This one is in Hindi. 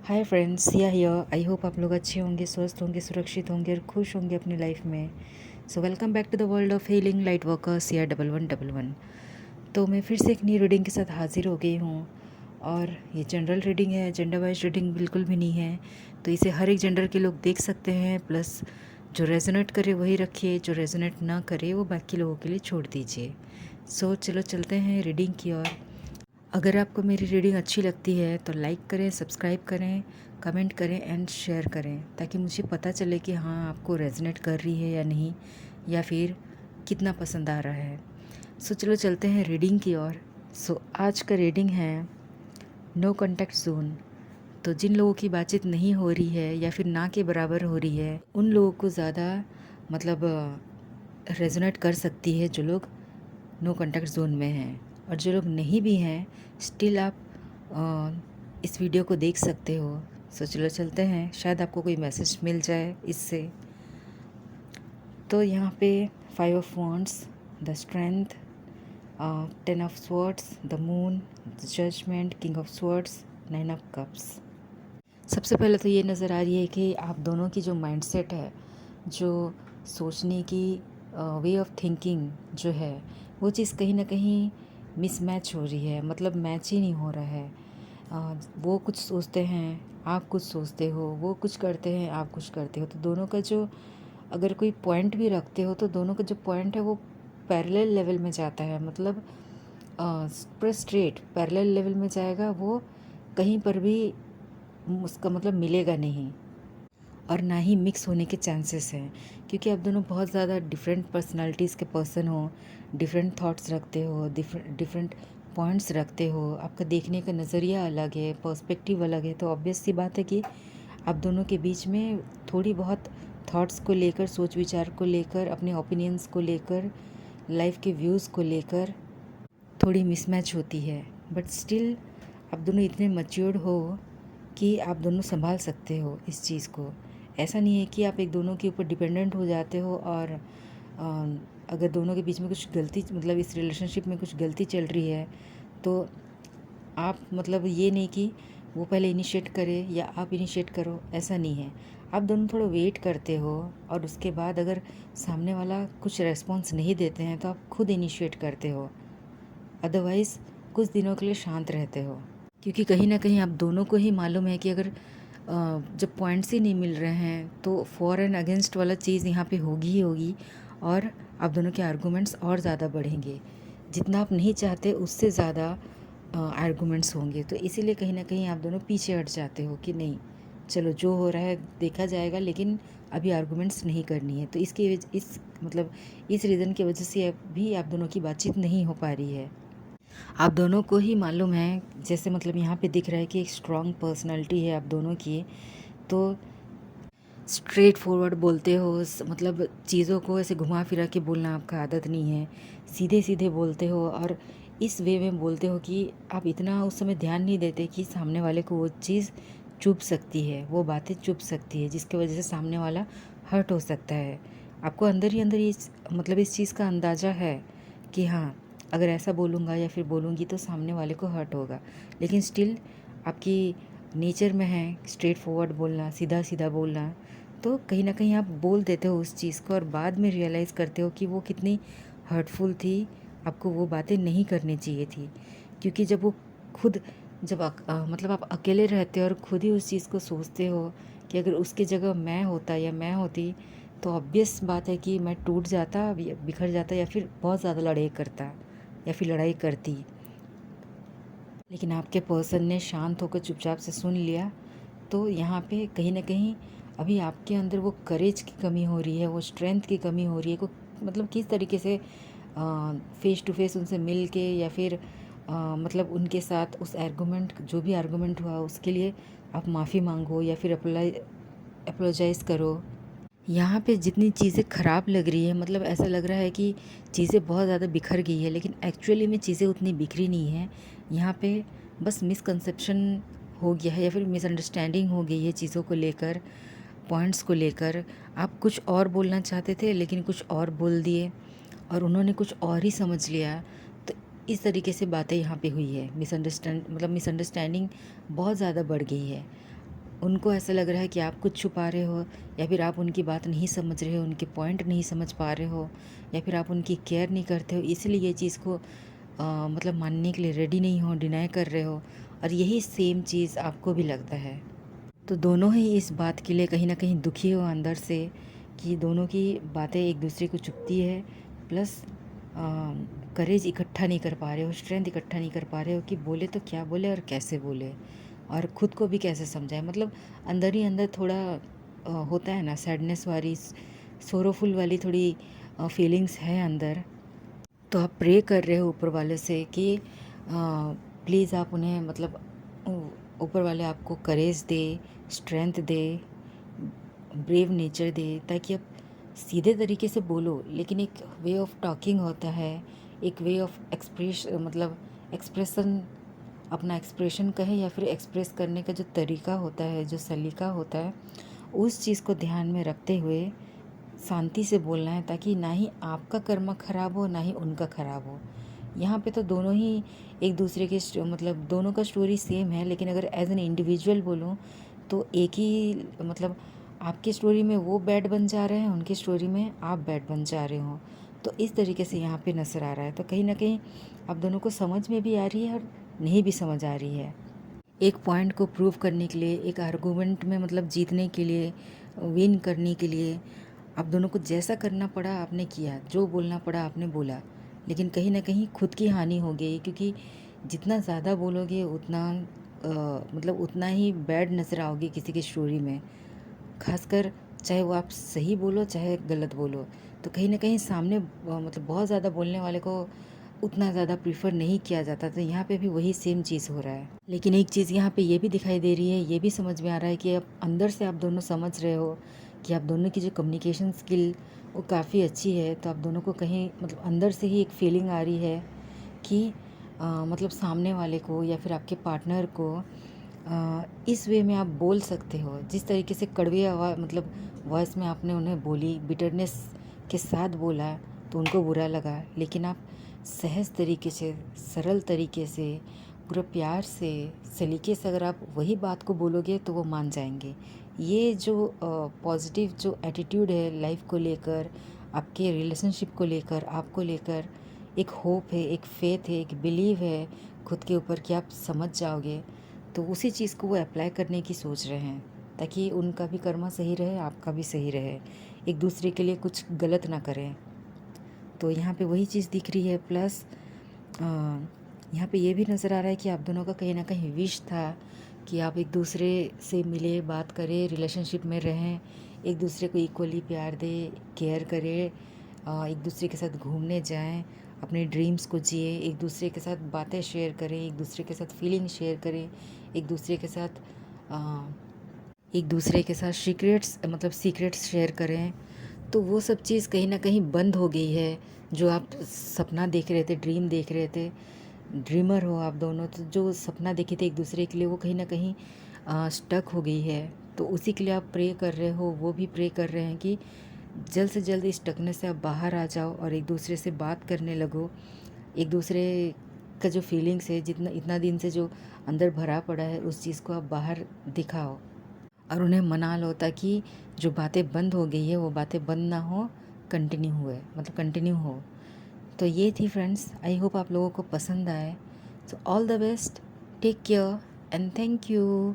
Hi friends, Siya here. I hope आप लोग अच्छे होंगे, स्वस्थ होंगे, सुरक्षित होंगे और खुश होंगे अपनी लाइफ में। So welcome back to the world of healing light worker Siya 1111। तो मैं फिर से एक नई रीडिंग के साथ हाजिर हो गई हूँ। और ये जनरल रीडिंग है, जेंडर वाइज रीडिंग बिल्कुल भी नहीं है। तो इसे हर एक जेंडर के लोग देख सकते हैं। प्लस जो रेजोनेट करे वही रखिए, जो रेजोनेट ना करे वो बाकी लोगों के लिए छोड़ दीजिए। सो चलो चलते हैं रीडिंग की ओर। अगर आपको मेरी रीडिंग अच्छी लगती है तो लाइक करें, सब्सक्राइब करें, कमेंट करें एंड शेयर करें, ताकि मुझे पता चले कि हाँ आपको रेजोनेट कर रही है या नहीं, या फिर कितना पसंद आ रहा है। सो चलो चलते हैं रीडिंग की ओर। सो आज का रीडिंग है नो कॉन्टैक्ट जोन। तो जिन लोगों की बातचीत नहीं हो रही है या फिर ना के बराबर हो रही है, उन लोगों को ज़्यादा मतलब रेजोनेट कर सकती है जो लोग नो कॉन्टैक्ट जोन में हैं। और जो लोग नहीं भी हैं, स्टिल आप इस वीडियो को देख सकते हो। सो चलो चलते हैं, शायद आपको कोई मैसेज मिल जाए इससे। तो यहाँ पे 5 of wands, the strength, 10 of swords, the moon, the judgment, king of swords, 9 of cups. सबसे पहले तो ये नज़र आ रही है कि आप दोनों की जो माइंडसेट है, जो सोचने की वे ऑफ थिंकिंग जो है, वो चीज़ कहीं ना कहीं मिसमैच हो रही है। मतलब मैच ही नहीं हो रहा है। वो कुछ सोचते हैं, आप कुछ सोचते हो, वो कुछ करते हैं, आप कुछ करते हो। तो दोनों का जो, अगर कोई पॉइंट भी रखते हो तो दोनों का जो पॉइंट है वो पैरेलल लेवल में जाता है। मतलब पूरा स्ट्रेट पैरेलल लेवल में जाएगा, वो कहीं पर भी उसका मतलब मिलेगा नहीं। और ना ही मिक्स होने के चांसेस हैं, क्योंकि आप दोनों बहुत ज़्यादा डिफरेंट पर्सनालिटीज़ के पर्सन हो, डिफरेंट थॉट्स रखते हो, डिफरेंट डिफरेंट पॉइंट्स रखते हो। आपका देखने का नज़रिया अलग है, पर्सपेक्टिव अलग है। तो ऑब्वियस सी बात है कि आप दोनों के बीच में थोड़ी बहुत थॉट्स को लेकर, सोच विचार को लेकर, अपने ओपिनियंस को लेकर, लाइफ के व्यूज़ को लेकर थोड़ी मिसमैच होती है। बट स्टिल आप दोनों इतने मैच्योर्ड हो कि आप दोनों संभाल सकते हो इस चीज़ को। ऐसा नहीं है कि आप एक दोनों के ऊपर डिपेंडेंट हो जाते हो। और अगर दोनों के बीच में कुछ गलती, मतलब इस रिलेशनशिप में कुछ गलती चल रही है, तो आप मतलब ये नहीं कि वो पहले इनिशिएट करे या आप इनिशिएट करो, ऐसा नहीं है। आप दोनों थोड़ा वेट करते हो और उसके बाद अगर सामने वाला कुछ रेस्पॉन्स नहीं देते हैं तो आप खुद इनिशिएट करते हो। अदरवाइज़ कुछ दिनों के लिए शांत रहते हो, क्योंकि कहीं ना कहीं आप दोनों को ही मालूम है कि अगर जब पॉइंट्स ही नहीं मिल रहे हैं तो फॉर एंड अगेंस्ट वाला चीज़ यहाँ पे होगी ही होगी। और आप दोनों के आर्गूमेंट्स और ज़्यादा बढ़ेंगे। जितना आप नहीं चाहते उससे ज़्यादा आर्गूमेंट्स होंगे। तो इसीलिए कहीं ना कहीं आप दोनों पीछे हट जाते हो कि नहीं, चलो जो हो रहा है देखा जाएगा, लेकिन अभी आर्गूमेंट्स नहीं करनी है। तो इस मतलब इस रीज़न की वजह से अभी आप दोनों की बातचीत नहीं हो पा रही है। आप दोनों को ही मालूम है, जैसे मतलब यहाँ पे दिख रहा है कि एक स्ट्रॉन्ग पर्सनालिटी है आप दोनों की। तो स्ट्रेट फॉरवर्ड बोलते हो, मतलब चीज़ों को ऐसे घुमा फिरा के बोलना आपका आदत नहीं है। सीधे सीधे बोलते हो और इस वे में बोलते हो कि आप इतना उस समय ध्यान नहीं देते कि सामने वाले को वो चीज़ चुभ सकती है, वो बातें चुभ सकती है, जिसकी वजह से सामने वाला हर्ट हो सकता है। आपको अंदर ही अंदर मतलब इस चीज़ का अंदाज़ा है कि हाँ, अगर ऐसा बोलूँगा या फिर बोलूँगी तो सामने वाले को हर्ट होगा। लेकिन स्टिल आपकी नेचर में है स्ट्रेट फॉरवर्ड बोलना, सीधा सीधा बोलना। तो कहीं ना कहीं आप बोल देते हो उस चीज़ को और बाद में रियलाइज़ करते हो कि वो कितनी हर्टफुल थी, आपको वो बातें नहीं करनी चाहिए थी। क्योंकि जब वो खुद, जब मतलब आप अकेले रहते हो और खुद ही उस चीज़ को सोचते हो कि अगर उसकी जगह मैं होता या मैं होती, तो ऑब्वियस बात है कि मैं टूट जाता, बिखर जाता, या फिर बहुत ज़्यादा लड़ाई करता या फिर लड़ाई करती। लेकिन आपके पर्सन ने शांत होकर चुपचाप से सुन लिया। तो यहाँ पे कहीं ना कहीं अभी आपके अंदर वो करेज की कमी हो रही है, वो स्ट्रेंथ की कमी हो रही है। को मतलब किस तरीके से फेस टू फेस उनसे मिल के, या फिर मतलब उनके साथ उस आर्गूमेंट, जो भी आर्गूमेंट हुआ उसके लिए आप माफ़ी मांगो या फिर अपोलोजाइज़ करो। यहाँ पे जितनी चीज़ें ख़राब लग रही है, मतलब ऐसा लग रहा है कि चीज़ें बहुत ज़्यादा बिखर गई है, लेकिन एक्चुअली में चीज़ें उतनी बिखरी नहीं है। यहाँ पे बस मिसकंसेप्शन हो गया है या फिर मिसअंडरस्टैंडिंग हो गई है चीज़ों को लेकर, पॉइंट्स को लेकर। आप कुछ और बोलना चाहते थे लेकिन कुछ और बोल दिए और उन्होंने कुछ और ही समझ लिया। तो इस तरीके से बातें यहाँ पे हुई है। मिसअंडरस्टैंडिंग बहुत ज़्यादा बढ़ गई है। उनको ऐसा लग रहा है कि आप कुछ छुपा रहे हो, या फिर आप उनकी बात नहीं समझ रहे हो, उनके पॉइंट नहीं समझ पा रहे हो, या फिर आप उनकी केयर नहीं करते हो, इसलिए ये चीज़ को मतलब मानने के लिए रेडी नहीं हो, डिनाई कर रहे हो, और यही सेम चीज़ आपको भी लगता है। तो दोनों ही इस बात के लिए कहीं ना कहीं दुखी हो अंदर से, कि दोनों की बातें एक दूसरे को चुभती है, प्लस करेज इकट्ठा नहीं कर पा रहे हो, स्ट्रेंथ इकट्ठा नहीं कर पा रहे हो कि बोले तो क्या बोले और कैसे बोले, और ख़ुद को भी कैसे समझाए। मतलब अंदर ही अंदर थोड़ा होता है ना, सैडनेस वाली, सोरोफुल वाली थोड़ी फीलिंग्स है अंदर। तो आप प्रे कर रहे हो ऊपर वाले से कि प्लीज़ आप उन्हें, मतलब ऊपर वाले आपको करेज दे, स्ट्रेंथ दे, ब्रेव नेचर दे, ताकि आप सीधे तरीके से बोलो, लेकिन एक वे ऑफ टॉकिंग होता है, एक वे ऑफ मतलब एक्सप्रेशन, अपना एक्सप्रेशन कहे या फिर एक्सप्रेस करने का जो तरीका होता है, जो सलीका होता है, उस चीज़ को ध्यान में रखते हुए शांति से बोलना है, ताकि ना ही आपका कर्म खराब हो, ना ही उनका खराब हो। यहाँ पे तो दोनों ही एक दूसरे के मतलब दोनों का स्टोरी सेम है, लेकिन अगर एज एन इंडिविजुअल बोलूँ तो एक ही, मतलब आपकी स्टोरी में वो बैड बन जा रहे हैं, उनकी स्टोरी में आप बैड बन जा रहे हो। तो इस तरीके से यहाँ पे नज़र आ रहा है। तो कहीं ना कहीं आप दोनों को समझ में भी आ रही है और नहीं भी समझ आ रही है। एक पॉइंट को प्रूव करने के लिए, एक आर्गूमेंट में मतलब जीतने के लिए, विन करने के लिए, आप दोनों को जैसा करना पड़ा आपने किया, जो बोलना पड़ा आपने बोला, लेकिन कहीं ना कहीं खुद की हानि हो गई, क्योंकि जितना ज़्यादा बोलोगे उतना मतलब उतना ही बैड नज़र आओगे किसी की स्टोरी में। खासकर चाहे वो आप सही बोलो चाहे गलत बोलो, तो कहीं ना कहीं सामने मतलब बहुत ज़्यादा बोलने वाले को उतना ज़्यादा प्रीफर नहीं किया जाता। तो यहाँ पे भी वही सेम चीज़ हो रहा है। लेकिन एक चीज़ यहाँ पे ये भी दिखाई दे रही है, ये भी समझ में आ रहा है कि अब अंदर से आप दोनों समझ रहे हो कि आप दोनों की जो कम्युनिकेशन स्किल वो काफ़ी अच्छी है। तो आप दोनों को कहीं मतलब अंदर से ही एक फीलिंग आ रही है कि मतलब सामने वाले को या फिर आपके पार्टनर को इस वे में आप बोल सकते हो, जिस तरीके से कड़वे आवाज़ मतलब वॉइस में आपने उन्हें बोली, बिटरनेस के साथ बोला, तो उनको बुरा लगा। लेकिन आप सहज तरीके से, सरल तरीके से, पूरा प्यार से, सलीके से अगर आप वही बात को बोलोगे तो वो मान जाएंगे। ये जो पॉजिटिव जो एटीट्यूड है लाइफ को लेकर, आपके रिलेशनशिप को लेकर, आपको लेकर, एक होप है, एक फेथ है, एक बिलीव है खुद के ऊपर कि आप समझ जाओगे, तो उसी चीज़ को वो अप्लाई करने की सोच रहे हैं, ताकि उनका भी कर्मा सही रहे, आपका भी सही रहे, एक दूसरे के लिए कुछ गलत ना करें। तो यहाँ पे वही चीज़ दिख रही है। प्लस यहाँ पे ये भी नज़र आ रहा है कि आप दोनों का कहीं ना कहीं विश था कि आप एक दूसरे से मिले, बात करें, रिलेशनशिप में रहें, एक दूसरे को इक्वली प्यार दें, केयर करें, एक दूसरे के साथ घूमने जाएं, अपने ड्रीम्स को जिए, एक दूसरे के साथ बातें शेयर करें, एक दूसरे के साथ फीलिंग शेयर करें, एक दूसरे के साथ सीक्रेट्स मतलब सीक्रेट्स शेयर करें। तो वो सब चीज़ कहीं ना कहीं बंद हो गई है। जो आप सपना देख रहे थे, ड्रीम देख रहे थे, ड्रीमर हो आप दोनों, तो जो सपना देखे थे एक दूसरे के लिए, वो कहीं ना कहीं स्टक हो गई है। तो उसी के लिए आप प्रे कर रहे हो, वो भी प्रे कर रहे हैं कि जल्द से जल्द इस स्टकनेस से आप बाहर आ जाओ और एक दूसरे से बात करने लगो। एक दूसरे का जो फीलिंग्स है, जितना इतना दिन से जो अंदर भरा पड़ा है, उस चीज़ को आप बाहर दिखाओ और उन्हें मना लो, ताकि जो बातें बंद हो गई है वो बातें बंद ना हो, कंटिन्यू हो। तो ये थी फ्रेंड्स, आई होप आप लोगों को पसंद आए। So all the best, take care and thank you.